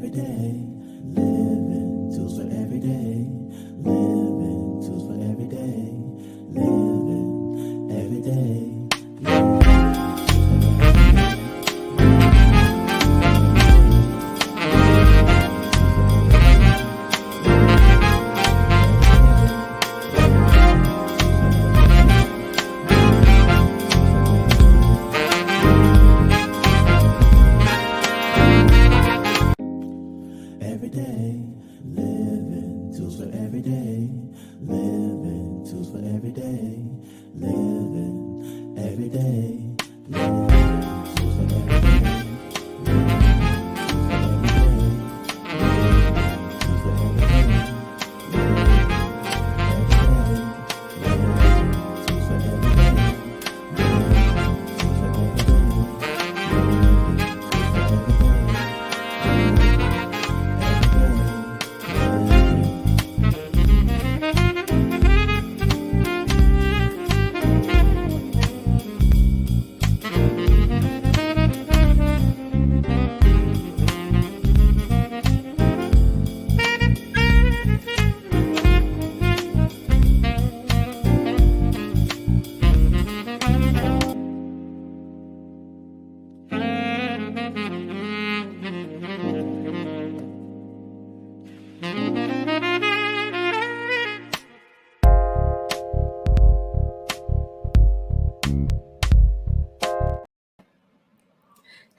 every day, living tools for every day, living tools for every day, living every day. Every day, living tools for every day, living tools for every day, living every day, living tools for every day, tools for every day, tools for every day, tools for every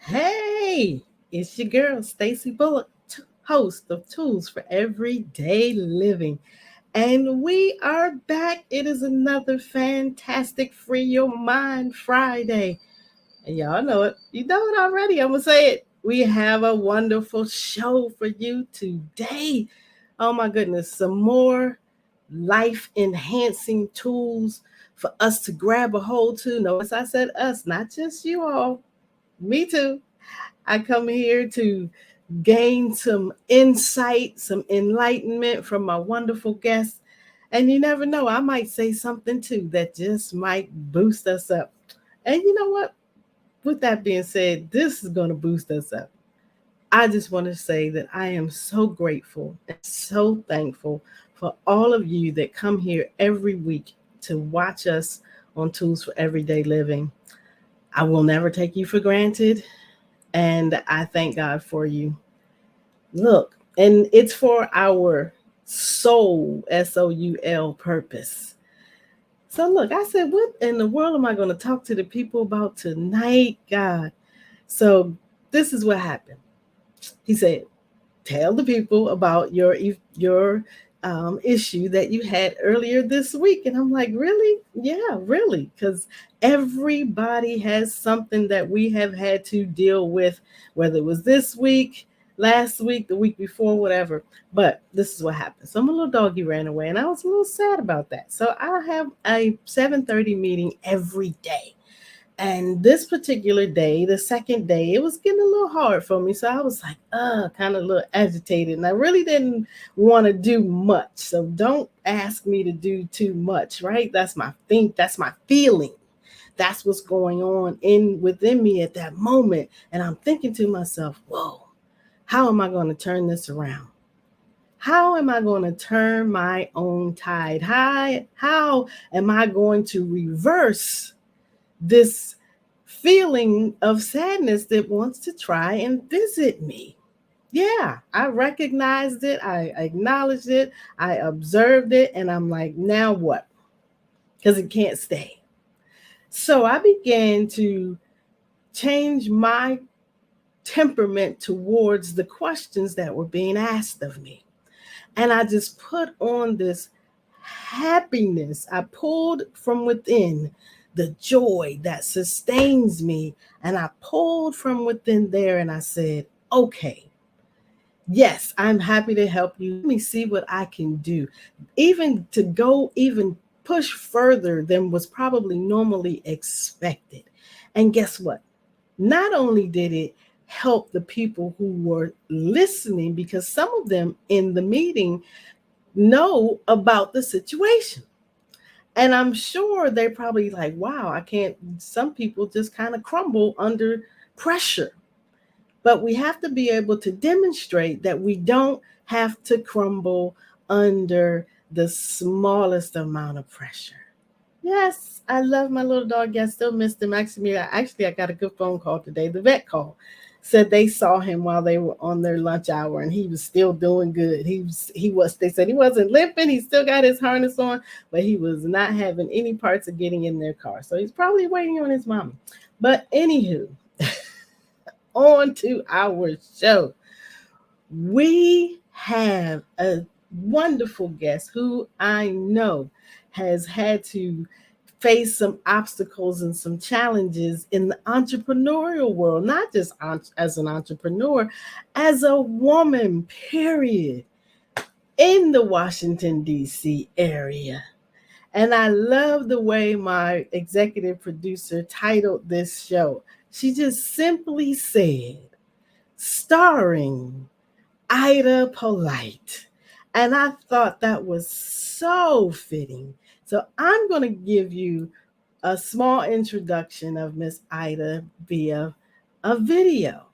Hey, it's your girl, Stacy Bullock, host of Tools for Everyday Living. And we are back. It is another fantastic Free Your Mind Friday. And y'all know it. You know it already. I'm going to say it. We have a wonderful show for you today. Oh my goodness. Some more life enhancing tools for us to grab a hold to. Notice I said us, not just you all. Me too. I come here to gain some insight, some enlightenment from my wonderful guests. And you never know, I might say something too that just might boost us up. And you know what? With that being said, this is going to boost us up. I just want to say that I am so grateful and so thankful for all of you that come here every week to watch us on Tools for Everyday Living. I will never take you for granted. And I thank God for you. Look, and it's for our soul, SOUL purpose. So look, I said, what in the world am I going to talk to the people about tonight, God? So this is what happened. He said, tell the people about your issue that you had earlier this week. And I'm like, really? Yeah, really. Because everybody has something that we have had to deal with, whether it was this week, last week, the week before, whatever. But this is what happened. So my little doggy ran away and I was a little sad about that. So I have a 7:30 meeting every day. And this particular day, the second day, it was getting a little hard for me. So I was like, kind of a little agitated. And I really didn't want to do much. So don't ask me to do too much, right? That's my feeling. That's what's going on within me at that moment. And I'm thinking to myself, whoa, how am I going to turn this around? How am I going to turn my own tide? How am I going to reverse this feeling of sadness that wants to try and visit me? Yeah, I recognized it. I acknowledged it. I observed it. And I'm like, now what? Because it can't stay. So I began to change my temperament towards the questions that were being asked of me. And I just put on this happiness. I pulled from within the joy that sustains me. And I pulled from within there and I said, okay, yes, I'm happy to help you. Let me see what I can do. Even to go even push further than was probably normally expected. And guess what? Not only did it help the people who were listening, because some of them in the meeting know about the situation. And I'm sure they're probably like, wow, some people just kind of crumble under pressure. But we have to be able to demonstrate that we don't have to crumble under the smallest amount of pressure. Yes, I love my little dog. I still miss him. Actually, I got a good phone call today. The vet call said they saw him while they were on their lunch hour, and he was still doing good. He was. They said he wasn't limping. He still got his harness on, but he was not having any parts of getting in their car. So he's probably waiting on his mama. But anywho, on to our show. We have a wonderful guest who I know has had to face some obstacles and some challenges in the entrepreneurial world, not just as an entrepreneur, as a woman, period, in the Washington, D.C. area. And I love the way my executive producer titled this show. She just simply said, starring Ida Polite. And I thought that was so fitting. So I'm going to give you a small introduction of Miss Ida via a video.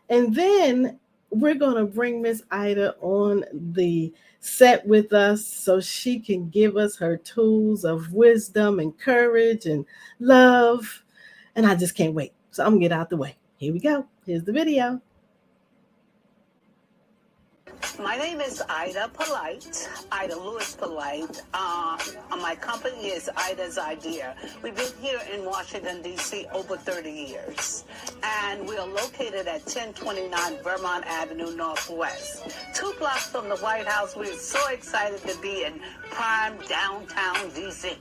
And then we're going to bring Miss Ida on the set with us so she can give us her tools of wisdom and courage and love. And I just can't wait. So I'm going to get out the way. Here we go. Here's the video. My name is Ida Polite, Ida Lewis Polite. My company is Ida's Idea. We've been here in Washington, D.C. over 30 years. And we are located at 1029 Vermont Avenue Northwest. 2 blocks from the White House. We're so excited to be in prime downtown D.C.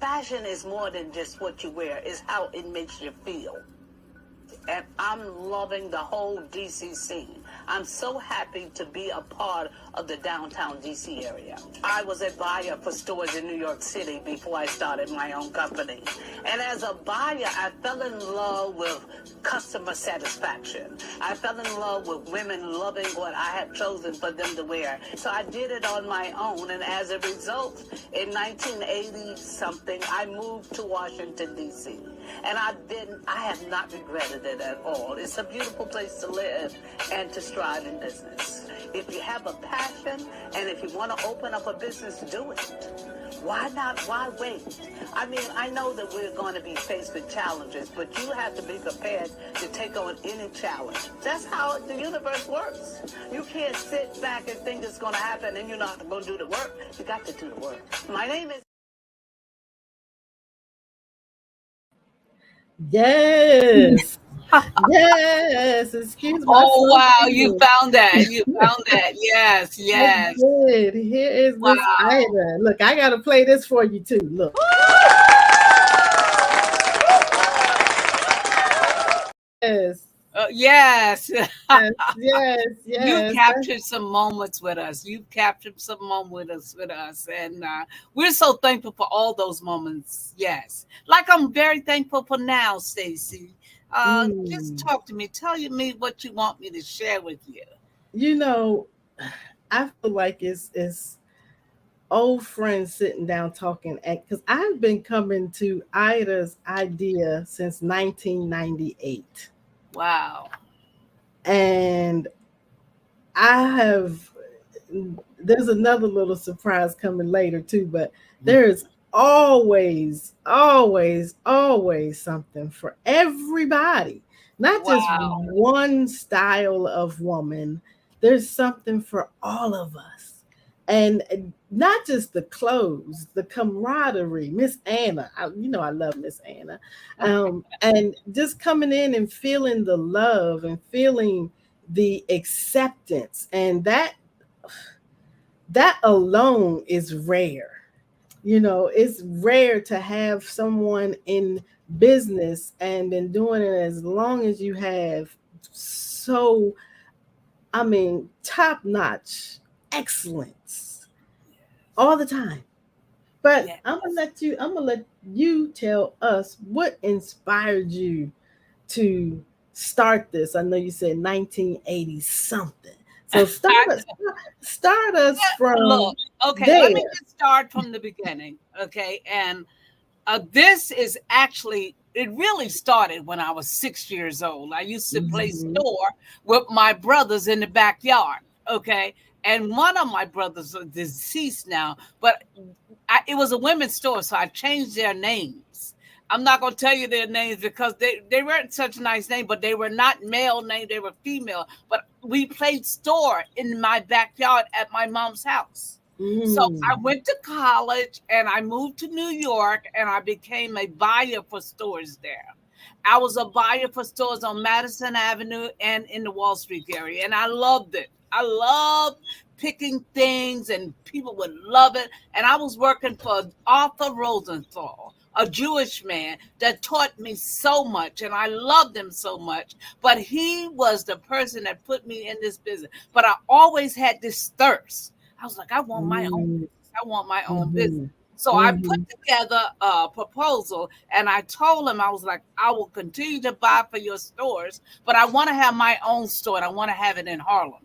Fashion is more than just what you wear. It's how it makes you feel. And I'm loving the whole D.C. scene. I'm so happy to be a part of the downtown D.C. area. I was a buyer for stores in New York City before I started my own company. And as a buyer, I fell in love with customer satisfaction. I fell in love with women loving what I had chosen for them to wear. So I did it on my own. And as a result, in 1980-something, I moved to Washington, D.C. And I have not regretted it at all. It's a beautiful place to live and to strive in business. If you have a passion and if you want to open up a business, do it. Why not? Why wait? I mean, I know that we're going to be faced with challenges, but you have to be prepared to take on any challenge. That's how the universe works. You can't sit back and think it's going to happen and you're not going to do the work. You got to do the work. My name is... Yes. Yes. Excuse my Oh, wow. You language. found that. You found that. Yes, I yes. did. Here is Miss Wow. Ida. Look, I gotta play this for you too. Look. Yes. Yes. Yes. Yes. You Yes. captured some moments with us. You captured some moments with us. And we're so thankful for all those moments. Yes. Like I'm very thankful for now, Stacey. Just Mm. talk to me. Tell me what you want me to share with you. You know, I feel like it's old friends sitting down talking because I've been coming to Ida's Idea since 1998. Wow. And I have, there's another little surprise coming later too, but there's always, always, always something for everybody, not just Wow. one style of woman. There's something for all of us. And not just the clothes, the camaraderie. Miss Anna, I love Miss Anna. And just coming in and feeling the love and feeling the acceptance, and that alone is rare. It's rare to have someone in business and been doing it as long as you have. So, I mean, top notch excellence all the time. But Yes. I'm gonna let you tell us what inspired you to start this. I know you said 1980 something. So start us from Look, okay, there. let me just start from the beginning. Okay. And this is actually it really started when I was 6 years old. I used to play Mhm. store with my brothers in the backyard. Okay. And one of my brothers is deceased now, but it was a women's store, so I changed their names. I'm not going to tell you their names because they weren't such a nice name, but they were not male names, they were female. But we played store in my backyard at my mom's house. So I Mm. went to college and I moved to New York and I became a buyer for stores there. I was a buyer for stores on Madison Avenue and in the Wall Street area, and I loved it. I loved picking things, and people would love it. And I was working for Arthur Rosenthal, a Jewish man that taught me so much, and I loved him so much. But he was the person that put me in this business. But I always had this thirst. I was like, I want my own Mm. business. I want my own business. Mhm. So I put Mhm. together a proposal and I told him, I was like, I will continue to buy for your stores, but I want to have my own store and I want to have it in Harlem.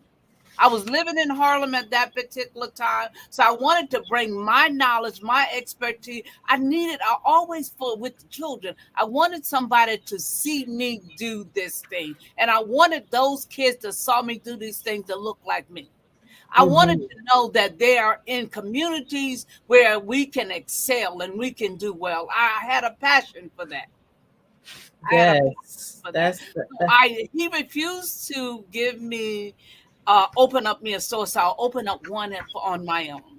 I was living in Harlem at that particular time. So I wanted to bring my knowledge, my expertise. I always for with the children, I wanted somebody to see me do this thing. And I wanted those kids that saw me do these things to look like me. I wanted Mhm. to know that they are in communities where we can excel and we can do well. I had a passion for that. I had a passion Yes, for that. that's So he refused to give me open up me a store, so I'll open up one on my own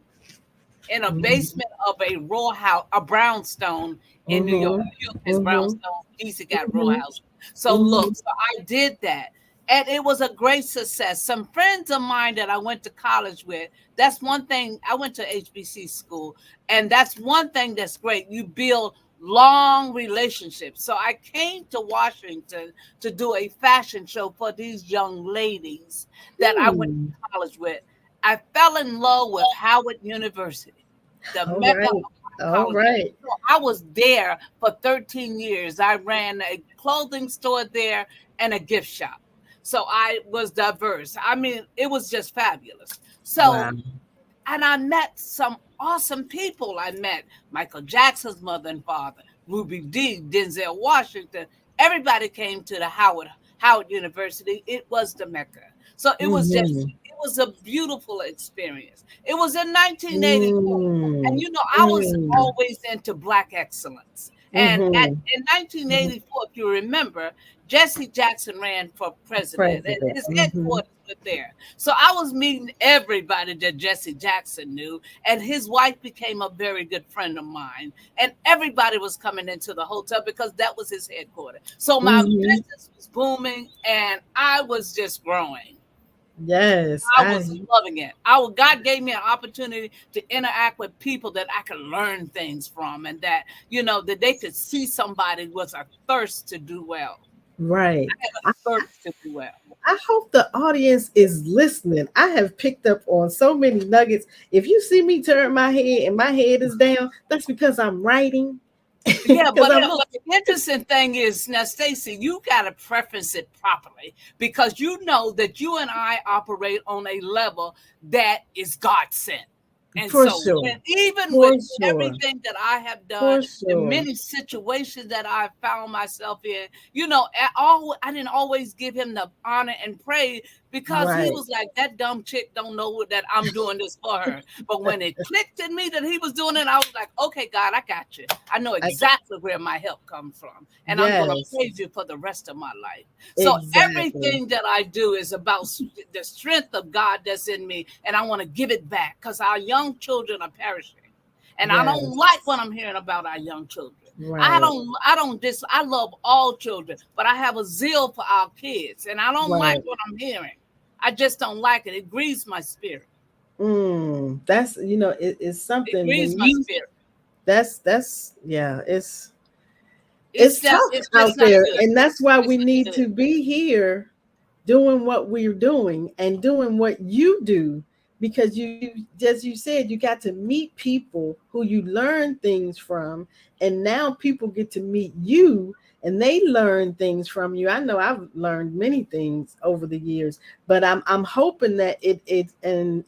in a Mhm. basement of a row house, a brownstone in New York. Mhm. New York has Mhm. brownstone. DC got row Mhm. houses. So look, Mhm. so I did that. And it was a great success. Some friends of mine that I went to college with, that's one thing. I went to HBC school, and that's one thing that's great. You build long relationships. So I came to Washington to do a fashion show for these young ladies that I went Hmm. to college with. I fell in love with Howard University, the All mecca right. of All psychology. right. So I was there for 13 years. I ran a clothing store there and a gift shop. So I was diverse. I mean, it was just fabulous. Wow. So, and I met some awesome people. I met Michael Jackson's mother and father, Ruby Dee, Denzel Washington. Everybody came to the Howard University. It was the Mecca. So Mhm. it was a beautiful experience. It was in 1984. And Mm. I was Mm. always into Black excellence. And Mhm. in Mhm. 1984, if you remember, Jesse Jackson ran for president, and President. his Mhm. headquarters were there. So I was meeting everybody that Jesse Jackson knew, and his wife became a very good friend of mine. And everybody was coming into the hotel because that was his headquarters. So my Mhm. business was booming, and I was just growing. Yes. I was loving it. God gave me an opportunity to interact with people that I could learn things from, and that that they could see somebody with a thirst to do well. Right. I have a I, thirst to do well. I hope the audience is listening. I have picked up on so many nuggets. If you see me turn my head and my head is down, that's because I'm writing. Yeah, Because I'm but the interesting thing is now, Stacy, you got to preference it properly because you know that you and I operate on a level that is God sent. And for so, sure. when, even For with sure. everything that I have done, For the sure. many situations that I've found myself in, I didn't always give him the honor and praise because he Right. was like, that dumb chick don't know that I'm doing this for her. But when it clicked in me that he was doing it, I was like, okay, God, I got you. I know I, exactly where my help comes from. And I'm going to yes. praise you for the rest of my life. So Exactly. everything that I do is about the strength of God that's in me. And I want to give it back because our young children are perishing. And I don't like Yes. what I'm hearing about our young children. Right. I love all children, but I have a zeal for our kids. And I don't like Right. what I'm hearing. I just don't like it. It grieves my spirit. That's it's It something grieves when my you spirit. that's yeah, it's tough It's out just not there, good. and that's why It's we not need good. to be here doing what we're doing and doing what you do, because you as you said, you got to meet people who you learn things from, and now people get to meet you and they learn things from you. I know I've learned many things over the years, but I'm hoping that it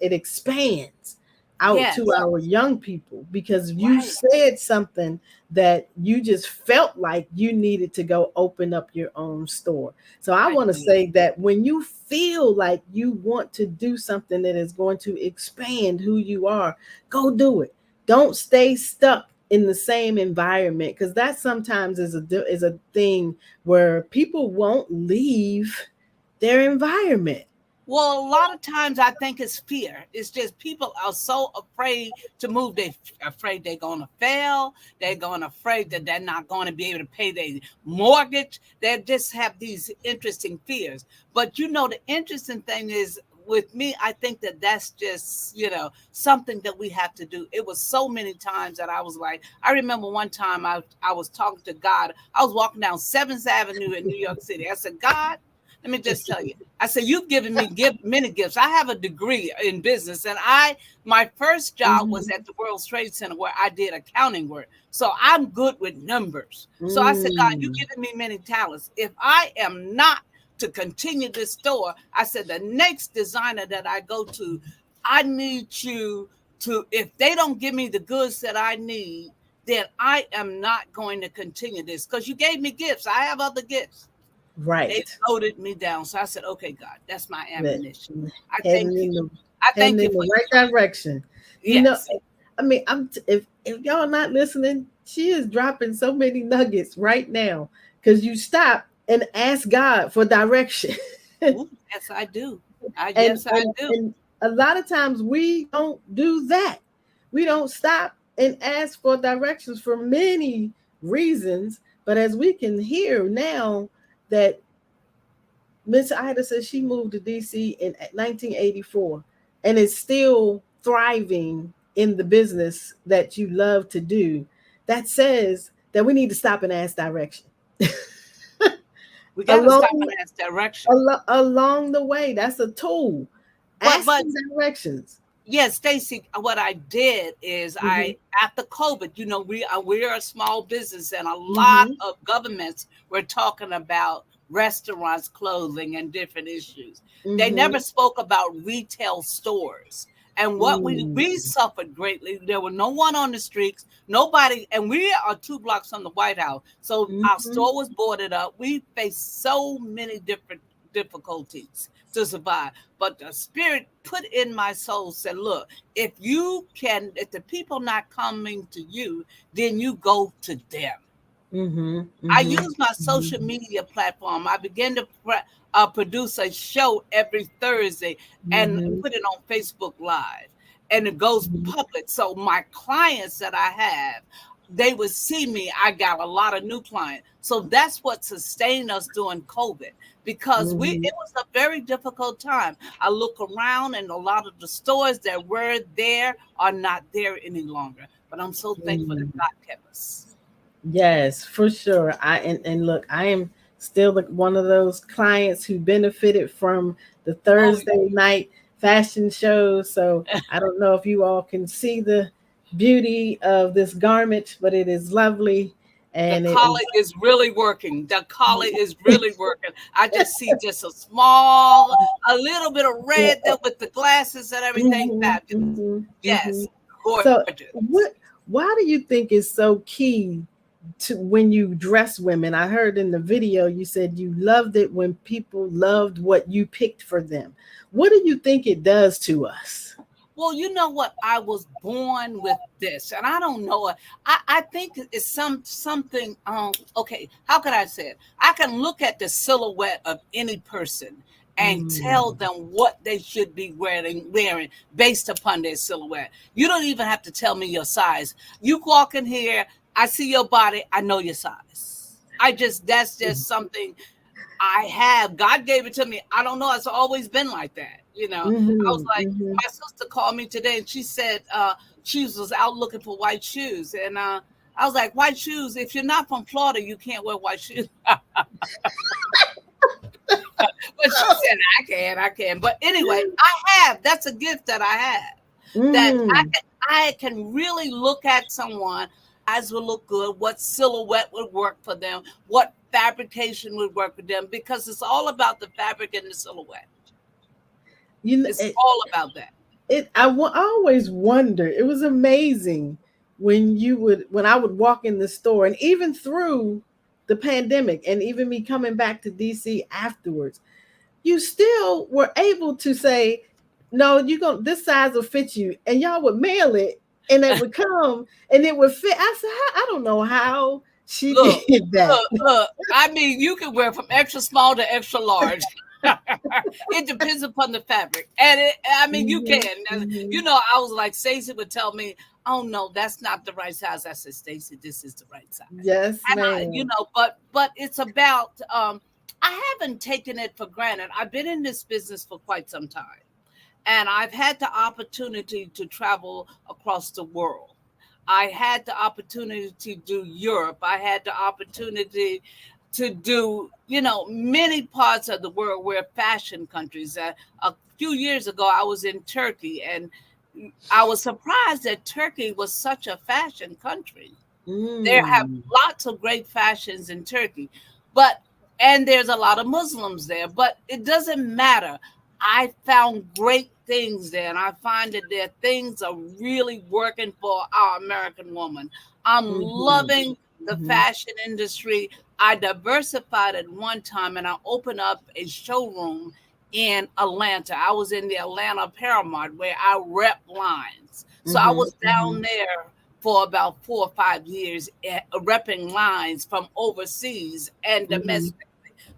expands. out Yes. to our young people, because you Right. said something that you just felt like you needed to go open up your own store. So I I want to did. say that when you feel like you want to do something that is going to expand who you are, go do it. Don't stay stuck in the same environment, because that sometimes is a thing where people won't leave their environment. Well, a lot of times I think it's fear. It's just people are so afraid to move. They're afraid they're going to fail. They're going afraid that they're not going to be able to pay their mortgage. They just have these interesting fears. But the interesting thing is with me, I think that that's just, something that we have to do. It was so many times that I was like, I remember one time I was talking to God. I was walking down 7th Avenue in New York City. I said, God, let me just tell you. I said, you've given me many gifts. I have a degree in business, and my first job was at the World Trade Center where I did accounting work. So I'm good with numbers. So I said, God, you've given me many talents. If I am not to continue this store, I said, the next designer that I go to, I need you to, if they don't give me the goods that I need, then I am not going to continue this, because you gave me gifts. I have other gifts. They Right. loaded me down. So I said, okay, God, that's my That ammunition. I heading thank in you. the I heading thank you in for the right direction. yes. I mean, if y'all not listening, she is dropping so many nuggets right now, because you stop and ask God for direction. Ooh, yes, I do. and, Yes, I and do. and a lot of times we don't do that. We don't stop and ask for directions for many reasons. But as we can hear now, that Miss Ida says she moved to DC in 1984 and is still thriving in the business that you love to do. That says that we need to stop and ask direction. We got to stop and along, ask direction. along the way. That's a tool. But Asking directions. yes, Stacy, what I did is Mm-hmm. after COVID, we're a small business, and a lot Mm-hmm. of governments were talking about restaurants closing and different issues. They Mm-hmm. never spoke about retail stores. And what we Mm-hmm. suffered greatly. There were no one on the streets, nobody, and we are 2 blocks from the White House. So our Mm-hmm. store was boarded up. We faced so many different difficulties to survive. But the spirit put in my soul, said, look, if the people not coming to you, then you go to them. Mm-hmm. I Mm-hmm. use my social Mm-hmm. media platform. I began to produce a show every Thursday and Mm-hmm. put it on Facebook Live, and it goes public. So my clients that I have, they would see me. I got a lot of new clients. So that's what sustained us during COVID, because Mm-hmm. it was a very difficult time. I look around, and a lot of the stores that were there are not there any longer. But I'm so thankful that Mm-hmm. God kept us. Yes, for sure. And look, I am still one of those clients who benefited from the Oh, Thursday night fashion shows. So I don't know if you all can see the beauty of this garment, but it is lovely, the and it collar is. is really working. The collar is really working. I just see just a little bit of red there with the glasses and everything. Mhm, Fabulous. mhm, mhm. Yes, So gorgeous. what? Why do you think is so key to when you dress women? I heard in the video you said you loved it when people loved what you picked for them. What do you think it does to us? Well, you know what? I was born with this, and I don't know it. I think it's something. Okay, how could I say it? I can look at the silhouette of any person and tell Mm, them what they should be wearing based upon their silhouette. You don't even have to tell me your size. You walk in here, I see your body, I know your size. That's just something I have. God gave it to me. I don't know. It's always been like that. I was mhm, like, mhm. my sister called me today, and she said she was out looking for white shoes. And I was like, white shoes? If you're not from Florida, you can't wear white shoes. But she said, I can. But anyway, that's a gift that I have, that Mm, I can really look at someone, eyes will look good, what silhouette would work for them, what fabrication would work for them, because it's all about the fabric and the silhouette. you know, It's all about that. I always wonder. It was amazing when I would walk in the store, and even through the pandemic, and even me coming back to DC afterwards, you still were able to say, "No, you go. This size will fit you," and y'all would mail it, and it would come, and it would fit. I said, I don't know how she Look, did that. look. I mean, you can wear from extra small to extra large. It depends upon the fabric, and I mean, you Mhm, can. mhm. You know, I was like, Stacey would tell me, "Oh no, that's not the right size." I said, "Stacey, this is the right size." Yes, And you ma'am. know, but it's about. I haven't taken it for granted. I've been in this business for quite some time, and I've had the opportunity to travel across the world. I had the opportunity to do Europe. I had the opportunity to do, you know, many parts of the world where fashion countries. A few years ago, I was in Turkey, and I was surprised that Turkey was such a fashion country. There have Mm. lots of great fashions in Turkey, but and there's a lot of Muslims there, but it doesn't matter. I found great things there, and I find that there things are really working for our American woman. I'm Mhm, loving the mhm, fashion industry. I diversified at one time, and I opened up a showroom in Atlanta. I was in the Atlanta Paramount where I rep lines. So I mhm, was down mhm, there for about 4 or 5 years, repping lines from overseas and mhm, domestic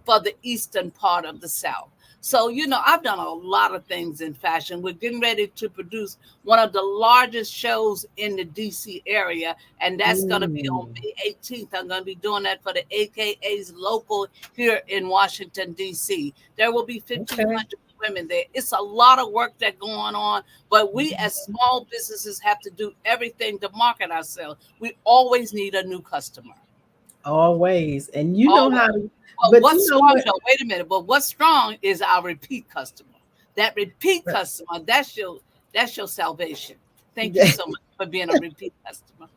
for the eastern part of the South. So, you know, I've done a lot of things in fashion. We're getting ready to produce one of the largest shows in the DC area, and that's going to be on mm. May 18th. I'm going to be doing that for the AKA's local here in Washington, DC. There will be Okay. 1,500 women there. It's a lot of work that's going on, but we as Mhm. small businesses have to do everything to market ourselves. We always need a new customer. Always. And you know how Always. to, But but you what's know strong what? though? Wait a minute. But what's strong is our repeat customer. That repeat customer, that's your salvation. Thank you so much for being a repeat customer.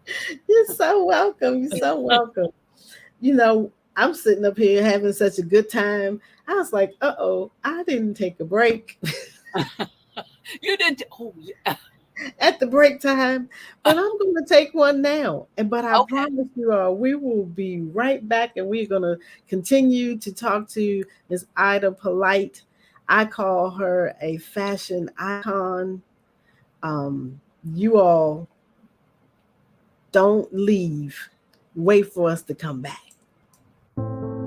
You're so welcome. You're so welcome. You know, I'm sitting up here having such a good time. I was like, uh-oh, I didn't take a break You didn't. Oh, yeah. at the break time, but I'm going to take one now. And but I Okay. promise you all, we will be right back, and we're going to continue to talk to Miss Ida Polite. I call her a fashion icon. You all don't leave. Wait for us to come back.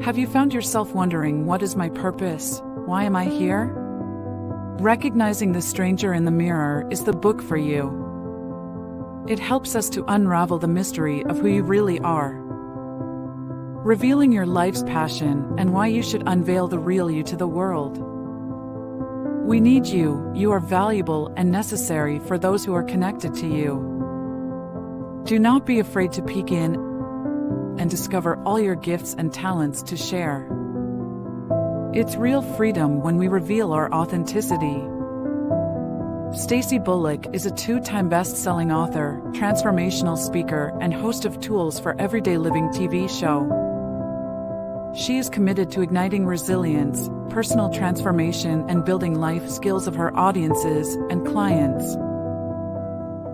Have you found yourself wondering, what is my purpose? Why am I here? Recognizing the stranger in the mirror is the book for you. It helps us to unravel the mystery of who you really are, revealing your life's passion and why you should unveil the real you to the world. We need you. You are valuable and necessary for those who are connected to you. Do not be afraid to peek in and discover all your gifts and talents to share. It's real freedom when we reveal our authenticity. Stacey Bullock is a 2-time best-selling author, transformational speaker, and host of Tools for Everyday Living TV show. She is committed to igniting resilience, personal transformation, and building life skills of her audiences and clients.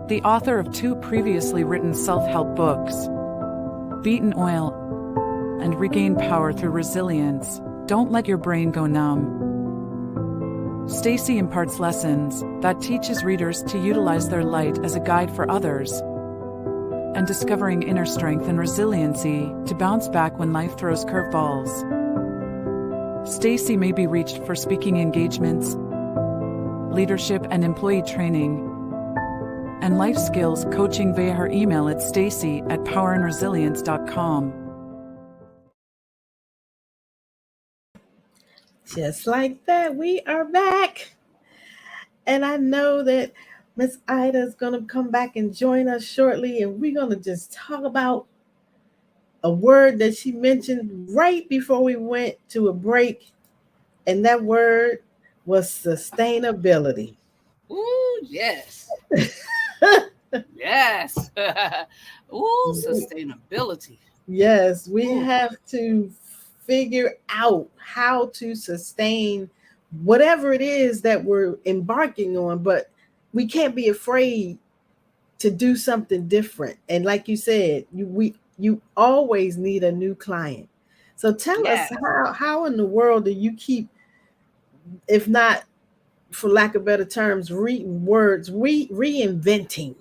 The author of 2 previously written self-help books, Beaten Oil and Regain Power Through Resilience. Don't let your brain go numb. Stacey imparts lessons that teaches readers to utilize their light as a guide for others, and discovering inner strength and resiliency to bounce back when life throws curveballs. Stacey may be reached for speaking engagements, leadership and employee training, and life skills coaching via her email at stacy@powerandresilience.com. Just like that, we are back. And I know that Miss Ida is going to come back and join us shortly. And we're going to just talk about a word that she mentioned right before we went to a break. And that word was sustainability. Ooh, yes. Yes. Ooh, sustainability. Yes, we Ooh. have to figure out how to sustain whatever it is that we're embarking on. But we can't be afraid to do something different. And like you said, you always need a new client. So tell us Yeah. how in the world do you keep, if not for lack of better terms, reinventing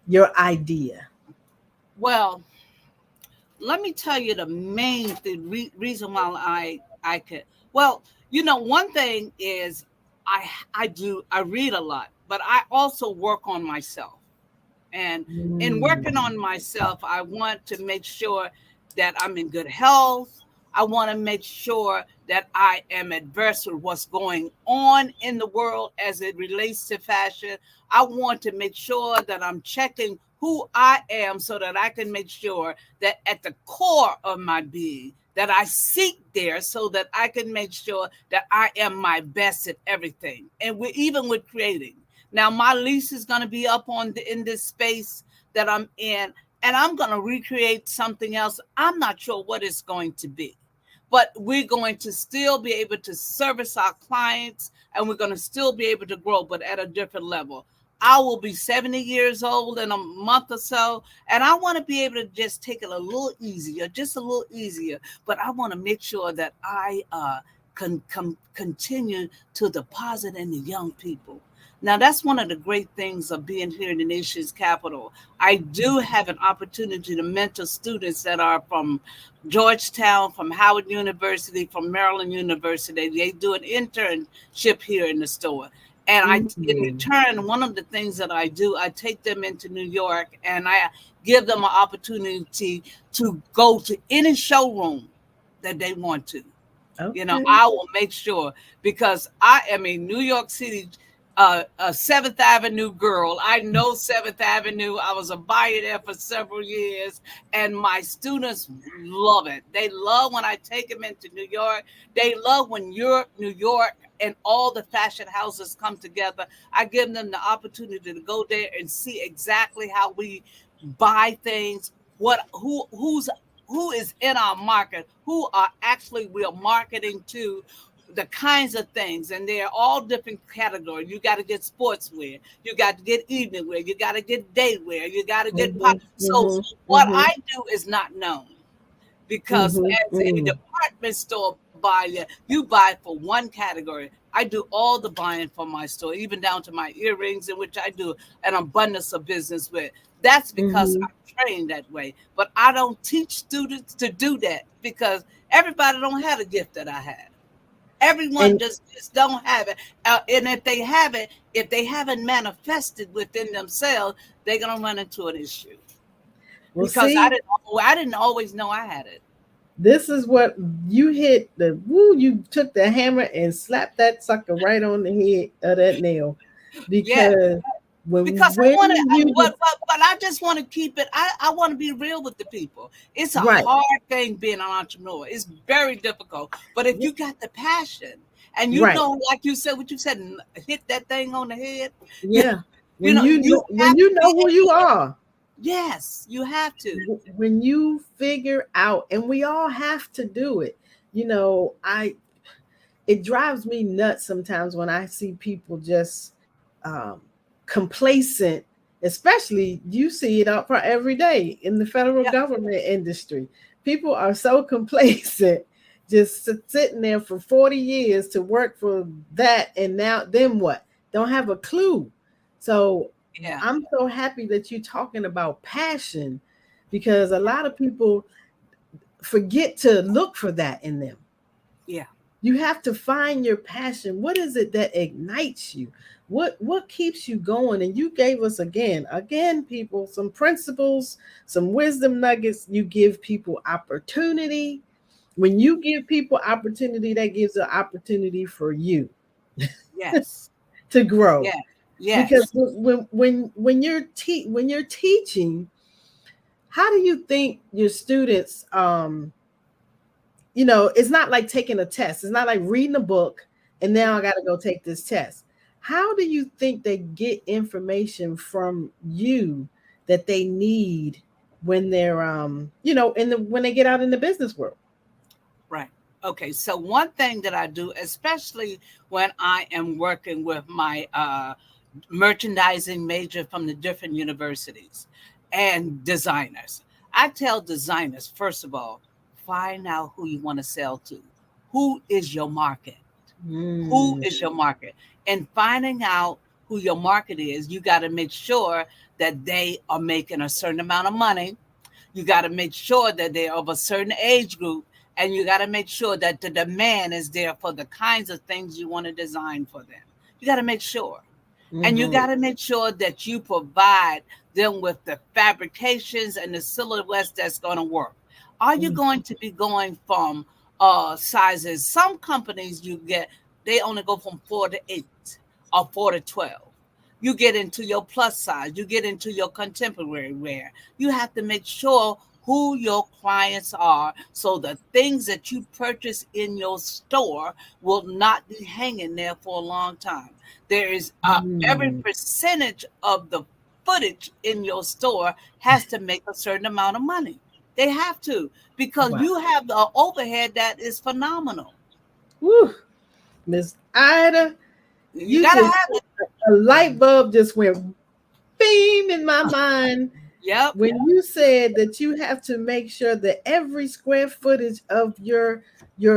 your idea? Well, let me tell you the main reason why I could. Well, one thing is I read a lot, but I also work on myself. And in working Mm. on myself, I want to make sure that I'm in good health. I want to make sure that I am adverse with what's going on in the world as it relates to fashion. I want to make sure that I'm checking who I am so that I can make sure that at the core of my being, that I seek there so that I can make sure that I am my best at everything. And even with creating. Now my lease is going to be up in this space that I'm in, and I'm going to recreate something else. I'm not sure what it's going to be, but we're going to still be able to service our clients, and we're going to still be able to grow, but at a different level. I will be 70 years old in a month or so, and I want to be able to just take it a little easier, just a little easier. But I want to make sure that I continue to deposit in the young people. Now, that's one of the great things of being here in the nation's capital. I do have an opportunity to mentor students that are from Georgetown, from Howard University, from Maryland University. They do an internship here in the store. And in Mm. return, one of the things that I do, I take them into New York and I give them an opportunity to go to any showroom that they want to. Okay. I will make sure, because I am a New York City a Seventh Avenue girl. I know Seventh Avenue. I was a buyer there for several years, and my students love it. They love when I take them into New York. They love when New York, and all the fashion houses come together. I give them the opportunity to go there and see exactly how we buy things, who is in our market, who are actually we are marketing to, the kinds of things, and they're all different categories. You got to get sportswear, you got to get evening wear, you got to get day wear, you got to get Mhm, so mhm, what mhm, I do is not known, because mhm, as a mhm. department store buyer, you buy for one category. I do all the buying for my store, even down to my earrings, in which I do an abundance of business with. That's because Mhm. I'm trained that way. But I don't teach students to do that, because everybody don't have the gift that I have. Everyone And just don't have it. And if they have it, if they haven't manifested within themselves, they're gonna run into an issue. we'll Because see. I didn't always know I had it. This is what you hit the woo. You took the hammer and slapped that sucker right on the head of that nail, Yeah, because because I when want to, you but I just want to keep it. I want to be real with the people. It's a right, hard thing being an entrepreneur. It's very difficult. But if you got the passion, and right, like you said, what you said, hit that thing on the head. You, yeah. you know, you When have you to be know who you able to. are, Yes, you have to. when you figure out, and we all have to do it. I it drives me nuts sometimes when I see people just um, complacent, especially you see it out for every day in the federal Yeah, government industry. People are so complacent, just sitting there for 40 years to work for that. And now, then what? Don't have a clue. So yeah, I'm so happy that you're talking about passion, because a lot of people forget to look for that in them. yeah. You have to find your passion. What is it that ignites you? What keeps you going? And you gave us again, people, some principles, some wisdom nuggets. You give people opportunity. When you give people opportunity, that gives an opportunity for you Yes, to grow. yeah, Because yes. when you're teaching, how do you think your students it's not like taking a test. It's not like reading a book and now I got to go take this test. How do you think they get information from you that they need when they're when they get out in the business world? Right. Okay. So one thing that I do, especially when I am working with my merchandising major from the different universities and designers. I tell designers, first of all, find out who you want to sell to. Who is your market? Who Mm. is your market? And finding out who your market is, you got to make sure that they are making a certain amount of money. You got to make sure that they're of a certain age group, and you got to make sure that the demand is there for the kinds of things you want to design for them. You got to make sure. And you got to make sure that you provide them with the fabrications and the silhouettes that's going to work. Are you going to be going from sizes? Some companies you get, they only go from 4 to 8 or 4 to 12. You get into your plus size, you get into your contemporary wear. You have to make sure who your clients are so the things that you purchase in your store will not be hanging there for a long time. There is every percentage of the footage in your store has to make a certain amount of money. They have to, because Wow. you have the overhead that is phenomenal. Woo. Miss Ida, You you gotta just have it. a light bulb just went beam in my mind Yep. when you said that you have to make sure that every square footage of your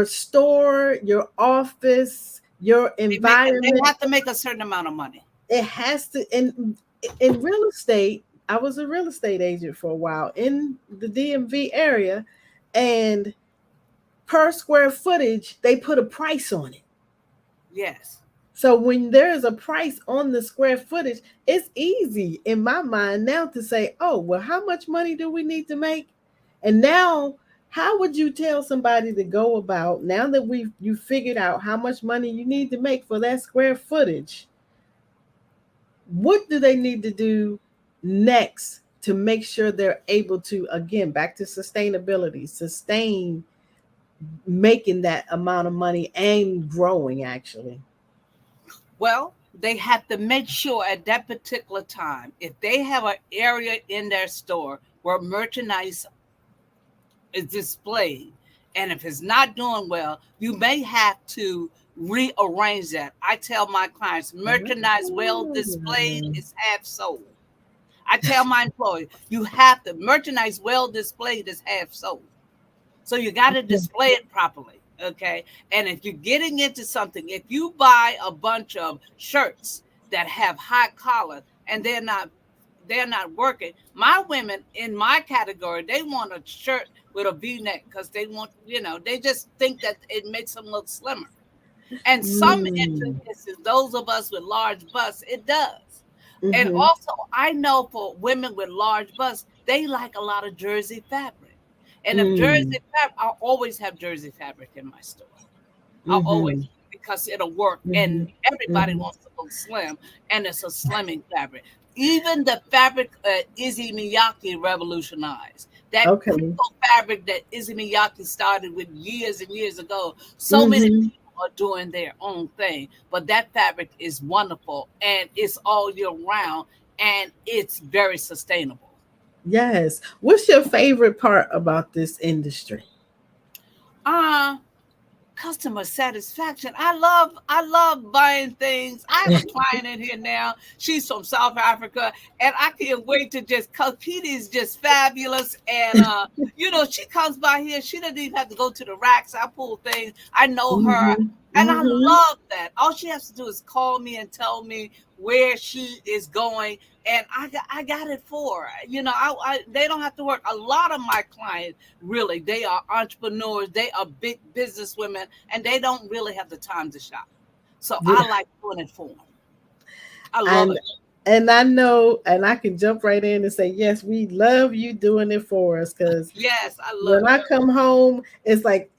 store, your office, your They environment, have to make a certain amount of money. it has to in real estate. I was a real estate agent for a while in the DMV area, and per square footage they put a price on it. Yes. So when there is a price on the square footage, it's easy in my mind now to say, oh, well, how much money do we need to make? And now, how would you tell somebody to go about, now that you figured out how much money you need to make for that square footage? What do they need to do next to make sure they're able to, again, back to sustainability, sustain making that amount of money and growing actually? Well, they have to make sure at that particular time, if they have an area in their store where merchandise is displayed, and if it's not doing well, you may have to rearrange that. I tell my clients, merchandise well displayed is half sold. I tell my employees, you have to merchandise well displayed is half sold. So you got to display it properly. Okay. And if you're getting into something, if you buy a bunch of shirts that have high collar and they're not working. My women in my category, they want a shirt with a V-neck because they want, they just think that it makes them look slimmer. And some Mm. instances, those of us with large busts, it does. And Mm-hmm. also, I know for women with large busts, they like a lot of jersey fabric. And if Mm. jersey fabric, I'll always have jersey fabric in my store. I'll always, Mm-hmm. because it'll work. Mm-hmm. And everybody wants to look slim, and it's a slimming fabric. Even the fabric Izzy Miyake revolutionized. That Okay. crinkle fabric that Izzy Miyake started with years and years ago. So many Mm-hmm. people are doing their own thing, but that fabric is wonderful and it's all year round and it's very sustainable. Yes. What's your favorite part about this industry? Uh Customer satisfaction. I love buying things. I have a client in here now. She's from South Africa, and I can't wait to just, cause Petey is just fabulous. And she comes by here. She doesn't even have to go to the racks. I pull things. I know her. Mm-hmm. And I Mm-hmm. love that. All she has to do is call me and tell me where she is going, and I got it for her. They don't have to work. A lot of my clients, really, they are entrepreneurs. They are big business women, and they don't really have the time to shop. So Yeah. I like doing it for them. I love And it. and I know, and I can jump right in and say, yes, we love you doing it for us. Because Yes, I when love I it. come home, it's like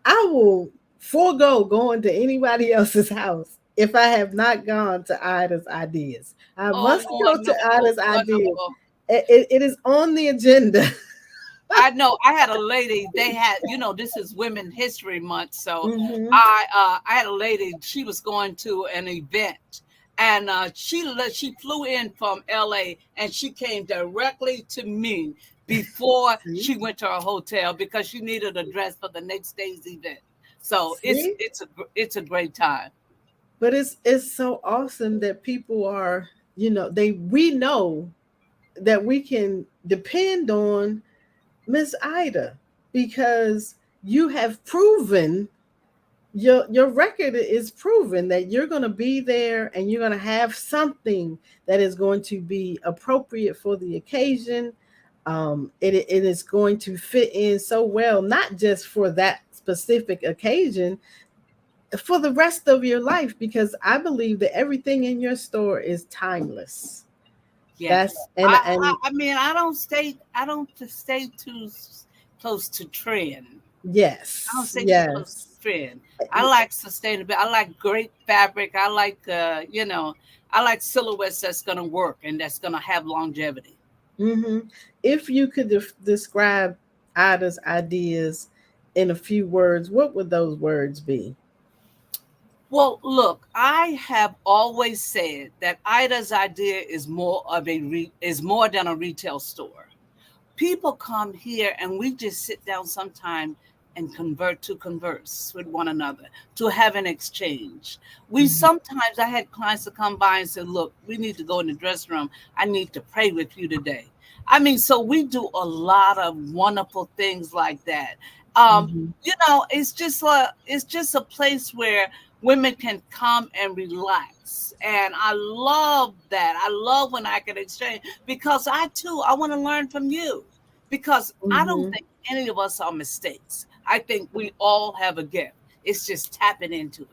I will forego going to anybody else's house if I have not gone to Ida's Ideas. I Oh, must go to wonderful, Ida's Ideas. wonderful. It is on the agenda. I know I had a lady, they had, this is Women History Month. So Mm-hmm. I had a lady, she was going to an event and she flew in from LA and she came directly to me before See, she went to her hotel because she needed a dress for the next day's event. So see, it's a great time. But it's so awesome that people are, we know that we can depend on Miss Ida, because you have proven, your record is proven that you're going to be there and you're going to have something that is going to be appropriate for the occasion. It is going to fit in so well, not just for that specific occasion, for the rest of your life, because I believe that everything in your store is timeless. Yes. That's and I mean, I don't stay too close to trend. I don't yes, stay too close yes. to trend. I like sustainability. I like great fabric. I like, I like silhouettes that's going to work and that's going to have longevity. Hmm. If you could describe Ida's ideas in a few words, what would those words be? Well, look, I have always said that Ida's idea is is more than a retail store. People come here and we just sit down sometime and converse with one another, to have an exchange. We Mhm. sometimes, I had clients to come by and say, look, we need to go in the dressing room. I need to pray with you today. I mean, so we do a lot of wonderful things like that. Mhm. It's just a place where women can come and relax. And I love that. I love when I can exchange, because I want to learn from you, because I don't Mhm. think any of us are mistakes. I think we all have a gift. It's just tapping into it.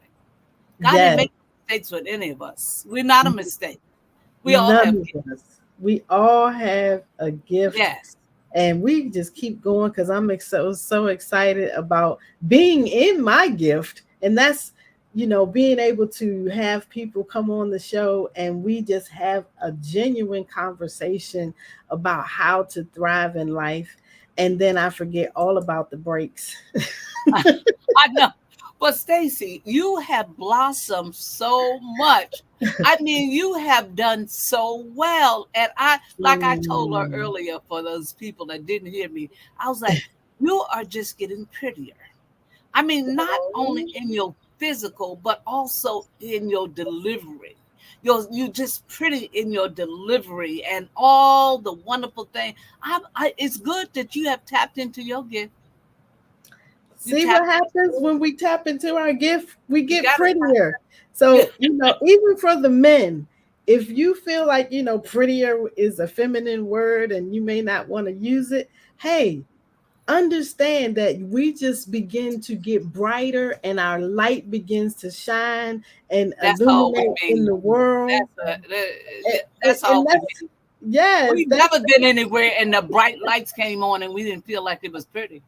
God didn't Yes. make mistakes with any of us. We're not a mistake. We all have None gifts. of us. We all have a gift, Yes. and we just keep going, because I'm so excited about being in my gift, and that's, being able to have people come on the show and we just have a genuine conversation about how to thrive in life, and then I forget all about the breaks. I know. But Stacy, you have blossomed so much. I mean, you have done so well. And like I told her Mm. earlier, for those people that didn't hear me, I was like, you are just getting prettier. I mean, not only in your physical, but also in your delivery. You just pretty in your delivery and all the wonderful thing. It's good that you have tapped into your gift. You See what tapped happens when we tap into our gift? We You get got prettier. to. So, even for the men, if you feel like, prettier is a feminine word and you may not want to use it, hey, understand that we just begin to get brighter and our light begins to shine and That's all we illuminate in mean. the world. That's And all we that's, mean. yes, We've that's never been anywhere and the bright lights came on and we didn't feel like it was pretty.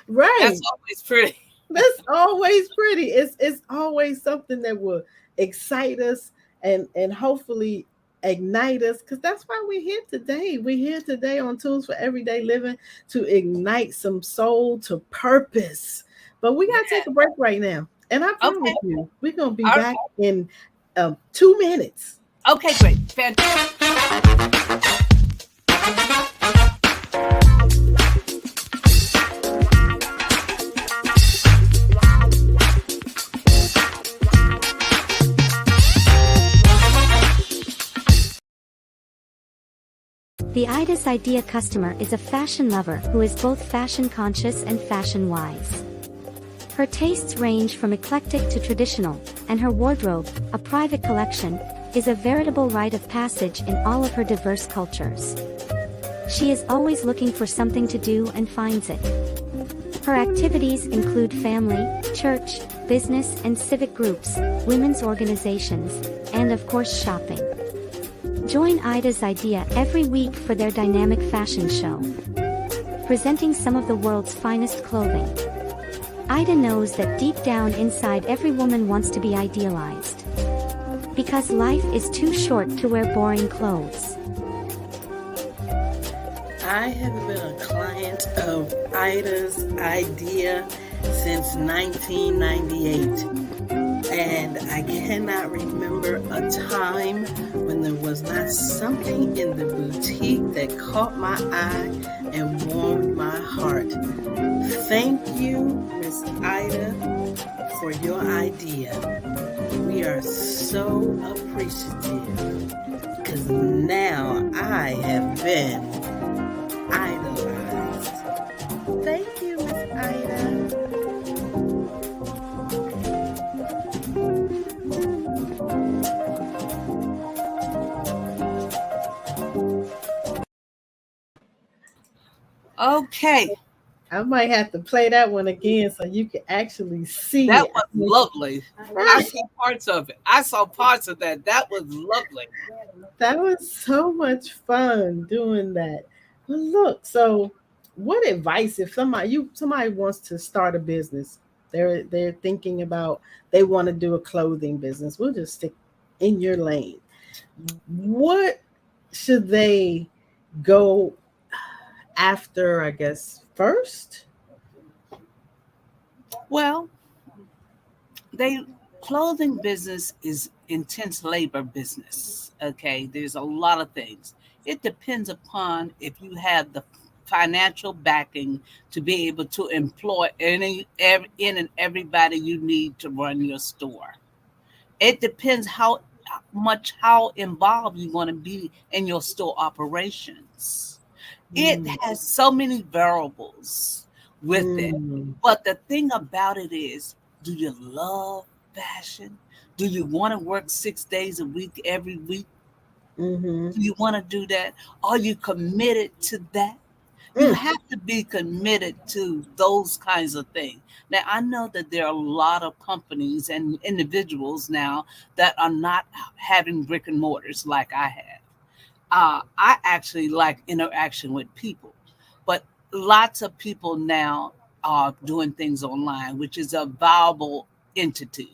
That's right. always pretty. That's always pretty. It's always something that will excite us and hopefully ignite us, because that's why we're here today. We're here today on Tools for Everyday Living to ignite some soul to purpose. But we got to Yeah. take a break right now. And I promise Okay. you, we're going to be All back in 2 minutes. right. Okay, great. Fantastic. The Ida's Idea customer is a fashion lover who is both fashion conscious and fashion wise. Her tastes range from eclectic to traditional, and her wardrobe, a private collection, is a veritable rite of passage in all of her diverse cultures. She is always looking for something to do and finds it. Her activities include family, church, business and civic groups, women's organizations, and of course shopping. Join Ida's Idea every week for their dynamic fashion show, presenting some of the world's finest clothing. Ida knows that deep down inside every woman wants to be idealized. Because life is too short to wear boring clothes. I have been a client of Ida's Idea since 1998. And I cannot remember a time when there was not something in the boutique that caught my eye and warmed my heart. Thank you, Miss Ida, for your idea. We we are so appreciative because now I have been idolized. Thank you, Miss Ida. Okay. I might have to play that one again so you can actually see That it. was lovely. I saw parts of it. I saw parts of that. That was lovely. That was so much fun doing that. But look, so what advice if somebody wants to start a business? They're thinking about they want to do a clothing business. We'll just stick in your lane. What should they go after, I guess, first? Well, clothing business is intense labor business. Okay, there's a lot of things. It depends upon if you have the financial backing to be able to employ in and everybody you need to run your store. It depends how involved you want to be in your store operations. It has so many variables with it. Mm, But the thing about it is, do you love fashion? Do you want to work 6 days a week every week? mm-hmm. Do you want to do that? Are you committed to that? You have to be committed to those kinds of things. Now, I know that there are a lot of companies and individuals now that are not having brick and mortars like I have. I actually like interaction with people, but lots of people now are doing things online, which is a viable entity.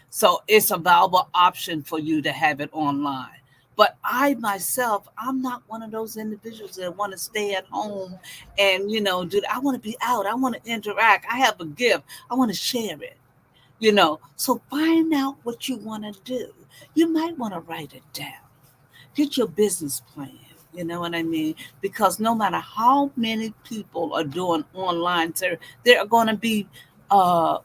So it's a viable option for you to have it online. But I myself, I'm not one of those individuals that want to stay at home and, dude, I want to be out. I want to interact. I have a gift. I want to share it, So find out what you want to do. You might want to write it down. Get your business plan. You know what I mean? Because no matter how many people are doing online, there are going to be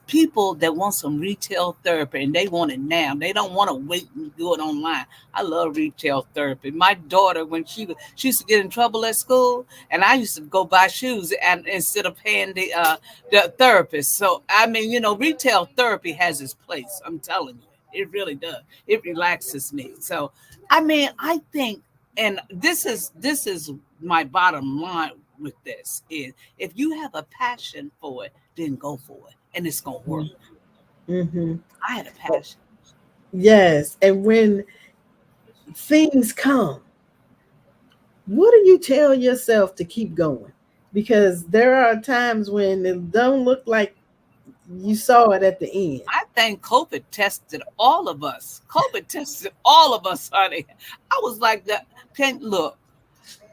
people that want some retail therapy and they want it now. They don't want to wait and do it online. I love retail therapy. My daughter, when she used to get in trouble at school, and I used to go buy shoes and instead of paying the therapist. So I mean, retail therapy has its place. I'm telling you, it really does. It relaxes me. So I mean, I think, and this is my bottom line with this is if you have a passion for it, then go for it, and it's gonna work. Mm-hmm. I had a passion. Yes, and when things come, what do you tell yourself to keep going? Because there are times when it don't look like you saw it at the end. I think COVID tested all of us. COVID tested all of us, honey. I was like that. Can't look.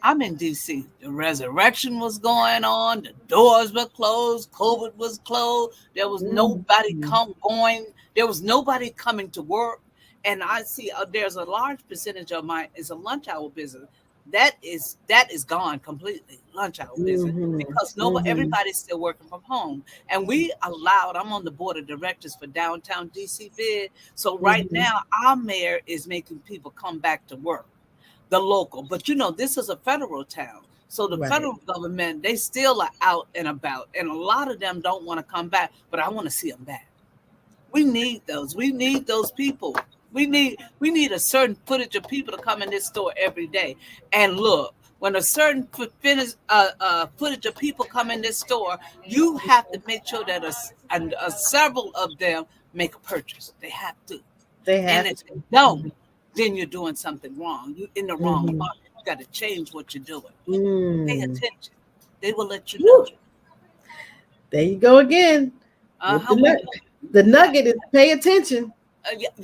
I'm in DC. The resurrection was going on. The doors were closed. COVID was closed. There was nobody going. There was nobody coming to work. And I see there's a large percentage of mine is a lunch hour business. That is gone completely. Lunch hour business because everybody's still working from home. And I'm on the board of directors for downtown DC bid. So right now our mayor is making people come back to work. The local, but this is a federal town. So the federal government, they still are out and about. And a lot of them don't want to come back, but I want to see them back. We need those. We need those people. We need a certain footage of people to come in this store every day. And look, when a certain footage of people come in this store, you have to make sure that several of them make a purchase. They have to. And if they don't, then you're doing something wrong. You're in the wrong market. You got to change what you're doing. Pay attention. They will let you know. There you go again. The nugget is pay attention.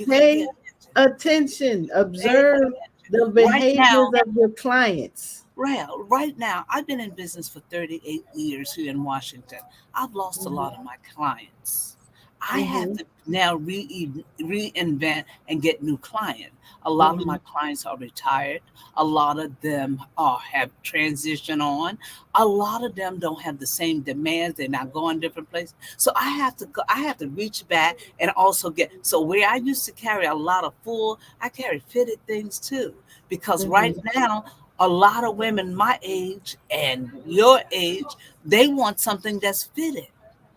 Pay attention. Observe the behaviors of your clients. Right now, I've been in business for 38 years here in Washington. I've lost a lot of my clients. I have to now reinvent and get new clients. A lot of my clients are retired. A lot of them have transitioned on. A lot of them don't have the same demands. They're not going different places. So I have to go. I have to reach back and also get. So where I used to carry a lot of full, I carry fitted things too. Because right now, a lot of women my age and your age, they want something that's fitted.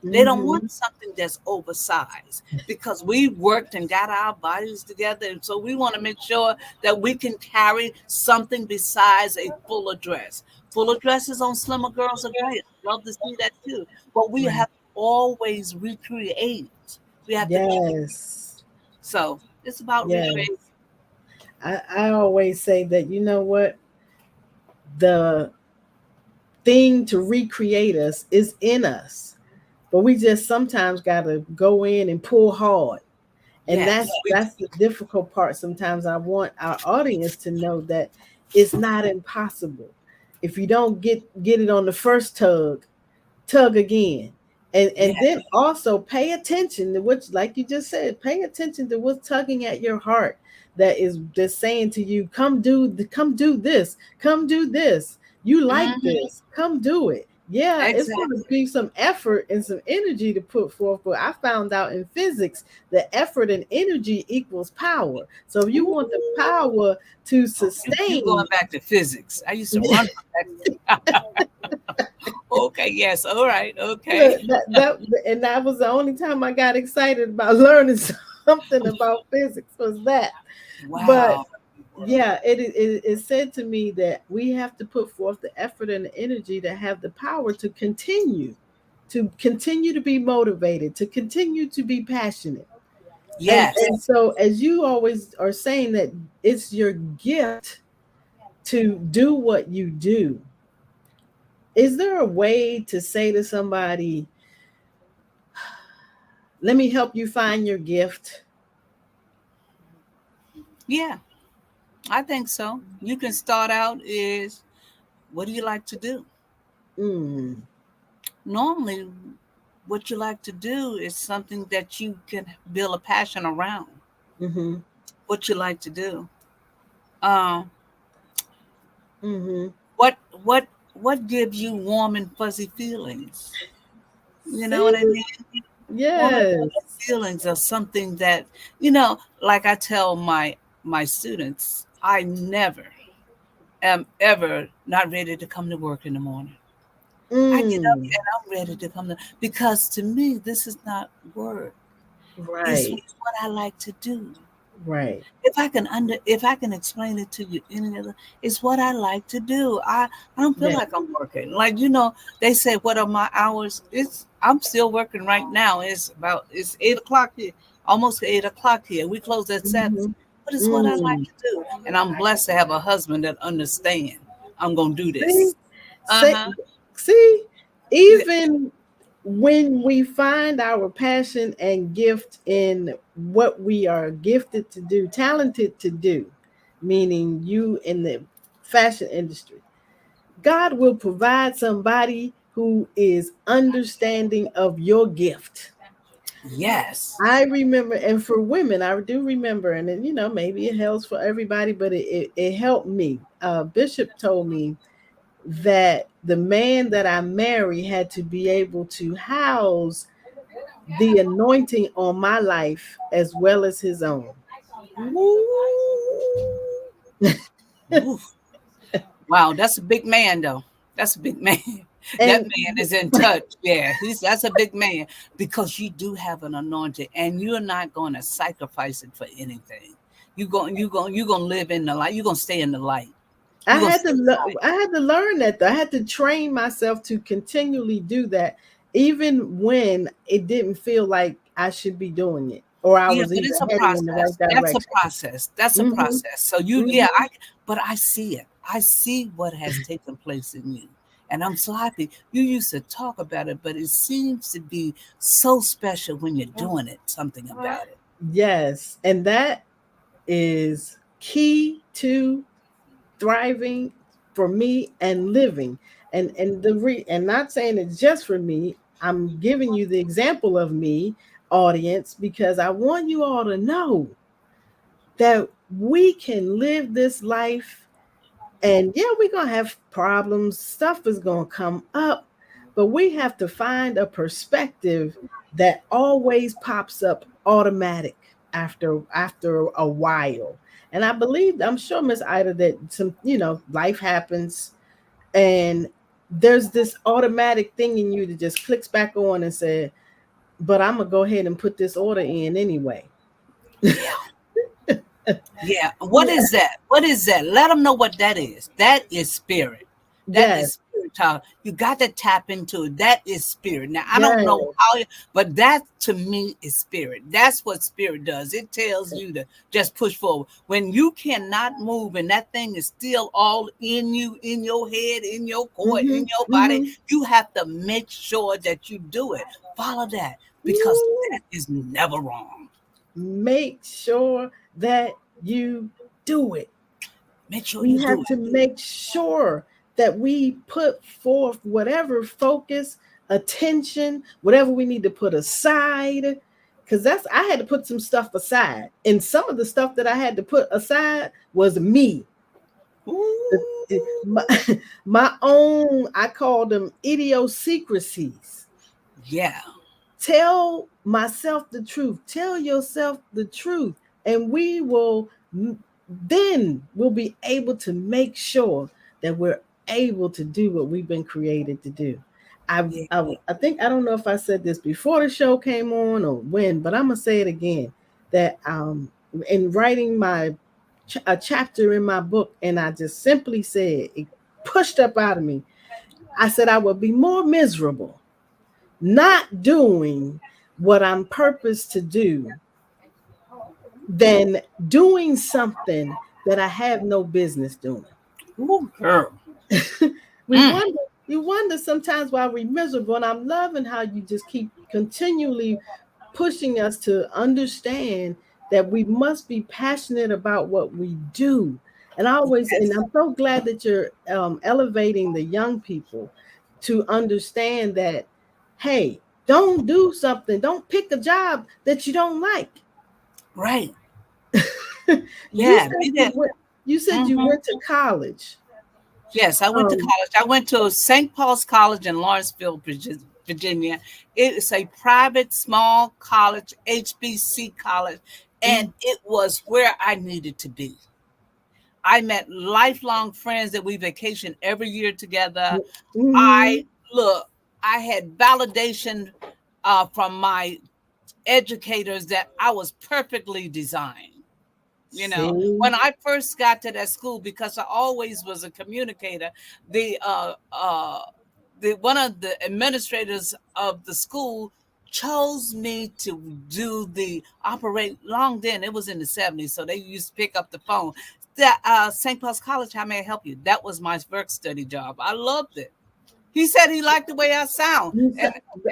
They don't want something that's oversized because we worked and got our bodies together. And so we want to make sure that we can carry something besides a fuller dress. Fuller dresses on slimmer girls are great. Love to see that too. But we have to always recreate. We have to keep. Yes. So it's about Yes. recreating. I always say that, you know what? The thing to recreate us is in us. But we just sometimes got to go in and pull hard. And Yes. that's the difficult part. Sometimes I want our audience to know that it's not impossible. If you don't get it on the first tug again. And Yes. then also pay attention to what, like you just said, pay attention to what's tugging at your heart, that is just saying to you, come do this, come do this. You like this, come do it. Yeah, it's going to Exactly. be some effort and some energy to put forth. But I found out in physics that effort and energy equals power. So if you want the power to You sustain, going back to physics. I used to run from that. Okay, yes. All right. Okay. and that was the only time I got excited about learning something about physics, was that. But Wow. yeah, it said to me that we have to put forth the effort and the energy to have the power to continue to be motivated, to continue to be passionate. And Yes. so, as you always are saying, that it's your gift to do what you do. Is there a way to say to somebody, let me help you find your gift? Yeah, I think so. You can start out is, what do you like to do? Mm, Normally, what you like to do is something that you can build a passion around. mm-hmm, What you like to do. Um, mm-hmm. what what what gives you warm and fuzzy feelings? You know what I See? mean? Warm and Yes. fuzzy feelings are something that, like I tell my students, I never am ever not ready to come to work in the morning. I get up Mm, and I'm ready to come to, because to me this is not work. It's right, what I like to do. right. If I can explain it to you any other, it's what I like to do. I don't feel Yeah. like I'm working. Like, they say, what are my hours? I'm still working right now. It's 8 o'clock here, almost 8 o'clock here. We close at 7. Mm-hmm. But it's what I like Mm. to do. And I'm blessed to have a husband that understands I'm gonna do See, this. say, Uh-huh. see, Yeah. even when we find our passion and gift in what we are gifted to do, talented to do, meaning you in the fashion industry, God will provide somebody who is understanding of your gift. Yes. I remember, and for women, I do remember, and then, maybe it helps for everybody, but it helped me. Bishop told me that the man that I marry had to be able to house the anointing on my life as well as his own. Woo. Oof. Wow, that's a big man though. That's a big man. That And man is in touch. Yeah, that's a big man, because you do have an anointing and you're not going to sacrifice it for anything. You're going to live in the light. You're going to stay in the light. You're going to stay in the light. I had to learn that, though. I had to train myself to continually do that, even when it didn't feel like I should be doing it, or I Yeah, was but even it's a heading in the right process. That's a direction. process. That's a Hmm. process. So Hmm. but I see it. I see what has taken place in you. And I'm so happy. You used to talk about it, but it seems to be so special when you're doing it, something about it. Yes, and that is key to thriving for me and living. And not saying it's just for me. I'm giving you the example of me. audience, because I want you all to know that we can live this life. And yeah, we're going to have problems. Stuff is going to come up. But we have to find a perspective that always pops up automatic after a while. And I believe, I'm sure, Miss Ida, that some, life happens and there's this automatic thing in you that just clicks back on and says, but I'm going to go ahead and put this order in anyway. Yeah. Yeah. What is that? What is that? Let them know what that is. That is spirit. That is spirit talk. You got to tap into it. That is spirit. Now, I don't know how, but that to me is spirit. That's what spirit does. It tells you to just push forward. When you cannot move and that thing is still all in you, in your head, in your core, in your body, you have to make sure that you do it. Follow that, because that is never wrong. Make sure that you do it. Make sure you do it. We have to make sure that we put forth whatever focus, attention, whatever we need to put aside. Because I had to put some stuff aside. And some of the stuff that I had to put aside was me. My own, I call them idiosyncrasies. Yeah. Tell myself the truth. Tell yourself the truth. And we'll be able to make sure that we're able to do what we've been created to do. I think, I don't know if I said this before the show came on or when, but I'm going to say it again, that in writing a chapter in my book, and I just simply said, it pushed up out of me. I said I would be more miserable not doing what I'm purposed to do than doing something that I have no business doing. Ooh, girl. You wonder sometimes why we're miserable, and I'm loving how you just keep continually pushing us to understand that we must be passionate about what we do. And and I'm so glad that you're elevating the young people to understand that, hey, don't do something. Don't pick a job that you don't like. Right. You said you went to college. Yes, I went to college. I went to St. Paul's College in Lawrenceville, Virginia. It is a private, small college, HBC college, and it was where I needed to be. I met lifelong friends that we vacationed every year together. I had validation from my educators that I was perfectly designed. When I first got to that school, because I always was a communicator, one of the administrators of the school chose me to do long then. It was in the 70s, so they used to pick up the phone. St. Paul's College, how may I help you? That was my work study job. I loved it. He said he liked the way I sound.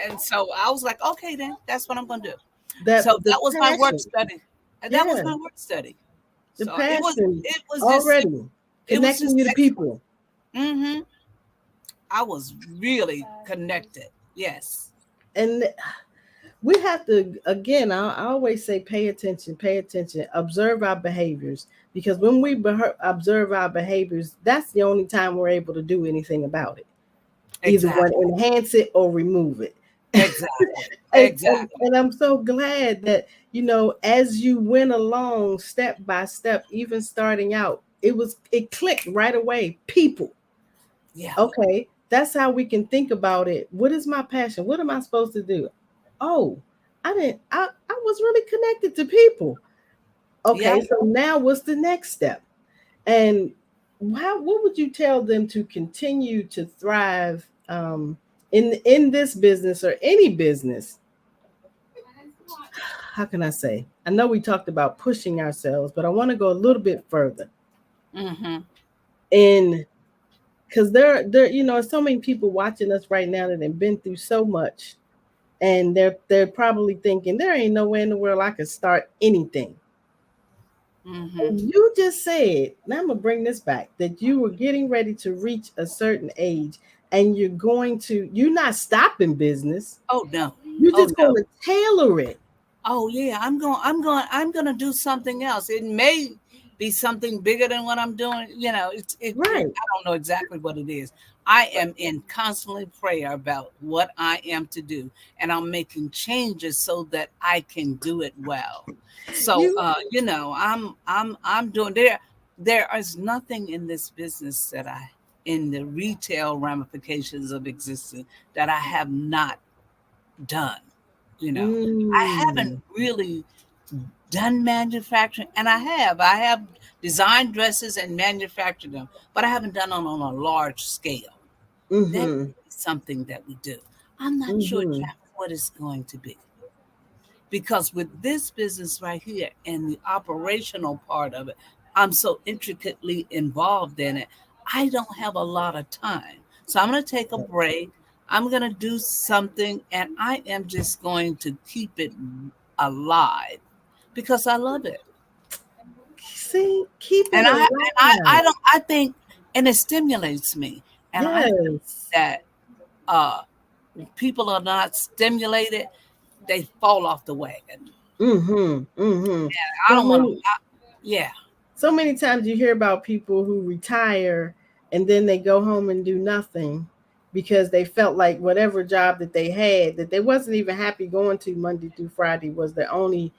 And so I was like, okay, then that's what I'm going to do. That was my work study. That was my work study. The so passion it was already connecting you to people. I was really connected. Yes. And we have to, again, I always say, pay attention, observe our behaviors. Because when we observe our behaviors, that's the only time we're able to do anything about it. Exactly. Either want to enhance it or remove it. Exactly. And I'm so glad that, as you went along step by step, even starting out, it clicked right away. People. Yeah. Okay. That's how we can think about it. What is my passion? What am I supposed to do? Oh, I was really connected to people. Okay. So now what's the next step? And what would you tell them to continue to thrive in this business or any business? How can I say? I know we talked about pushing ourselves, but I want to go a little bit further. And because there so many people watching us right now that have been through so much, and they're probably thinking there ain't nowhere in the world I could start anything. You just said, now I'm gonna bring this back, that you were getting ready to reach a certain age, and you're not stopping business. Oh no. You're just going to tailor it oh yeah, I'm going to do something else. It may be something bigger than what I'm doing. You know, Right. I don't know exactly what it is. I am in constantly prayer about what I am to do, and I'm making changes so that I can do it well. So, You you know, I'm doing there is nothing in this business that in the retail ramifications of existence that I have not done. You know, I haven't mm, really done manufacturing, and I have designed dresses and manufactured them, but I haven't done them on a large scale. That mm-hmm, is something that we do. I'm not sure mm-hmm. exactly what it's going to be, because with this business right here and the operational part of it, I'm so intricately involved in it. I don't have a lot of time. So I'm going to take a break. I'm going to do something, and I am just going to keep it alive because I love it. See, keep it And I alive. don't, I think, and it stimulates me. And I think Yes. that uh, people are not stimulated, they fall off the wagon. Mm-hmm. Mm-hmm. I So don't want many, to, yeah. so many times you hear about people who retire and then they go home and do nothing because they felt like whatever job that they had that they wasn't even happy going to Monday through Friday was the only,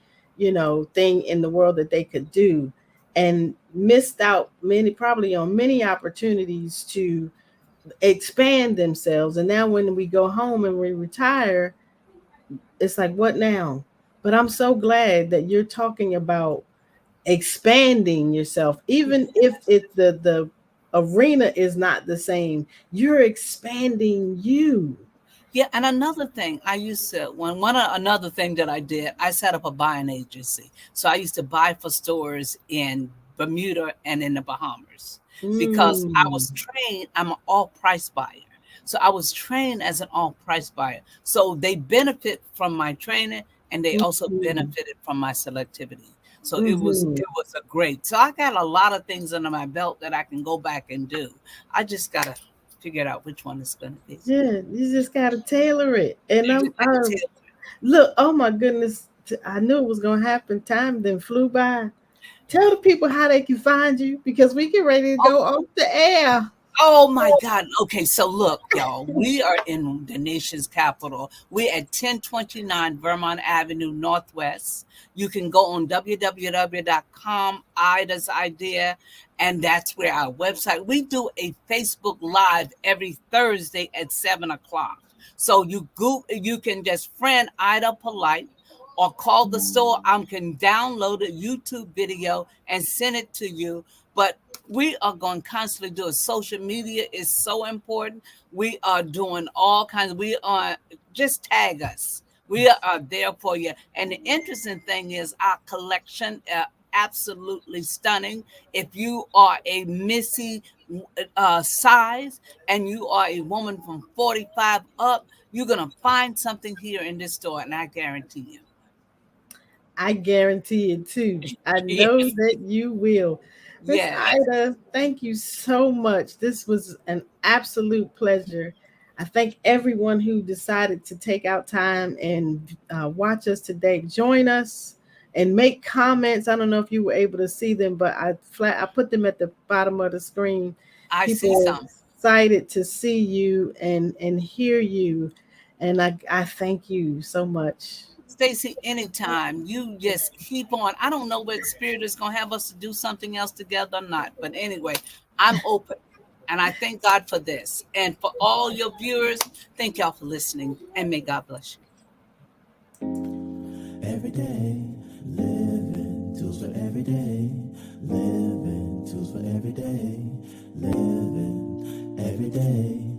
thing in the world that they could do, and missed out many probably on many opportunities to expand themselves. And now when we go home and we retire, it's like, what now? But I'm so glad that you're talking about expanding yourself, even if the arena is not the same. You're expanding you. Yeah, and another thing I used to another thing that I did, I set up a buying agency. So I used to buy for stores in Bermuda and in the Bahamas because I Mm. was trained. I'm an all price buyer, so I was trained as an all price buyer. So they benefit from my training, and they also Mhm. benefited from my selectivity. So Mhm. it was a great. So I got a lot of things under my belt that I can go back and do. I just gotta figure out which one it's gonna be. Yeah, you just gotta tailor it. And You just have to tell. look, oh my goodness, I knew it was gonna happen. Time then flew by. Tell the people how they can find you because we get ready to go off the air. Oh my God. Okay, so look, y'all, we are in the nation's capital. We're at 1029 Vermont Avenue Northwest. You can go on www.com, Ida's Idea, and that's where our website. We do a Facebook Live every Thursday at 7 o'clock. So you can just friend Ida Polite or call the store. I can download a YouTube video and send it to you. But we are going to constantly do it. Social media is so important. We are doing all kinds. We are just tag us. We are there for you. And the interesting thing is our collection. Absolutely stunning. If you are a Missy size and you are a woman from 45 up, you're going to find something here in this store, and I guarantee I guarantee it too. I you. know that you will. Miss Yes. Ida, thank you so much. This was an absolute pleasure. I thank everyone who decided to take out time and watch us today. Join us and make comments. I don't know if you were able to see them, but I put them at the bottom of the screen. I see People are some. excited to see you and hear you, and I thank you so much. Stacy, anytime you just keep on. I don't know what spirit is going to have us to do something else together or not. But anyway, I'm open. And I thank God for this. And for all your viewers, thank y'all for listening. And may God bless you. Every day, living tools for every day, living tools for every day, living every day.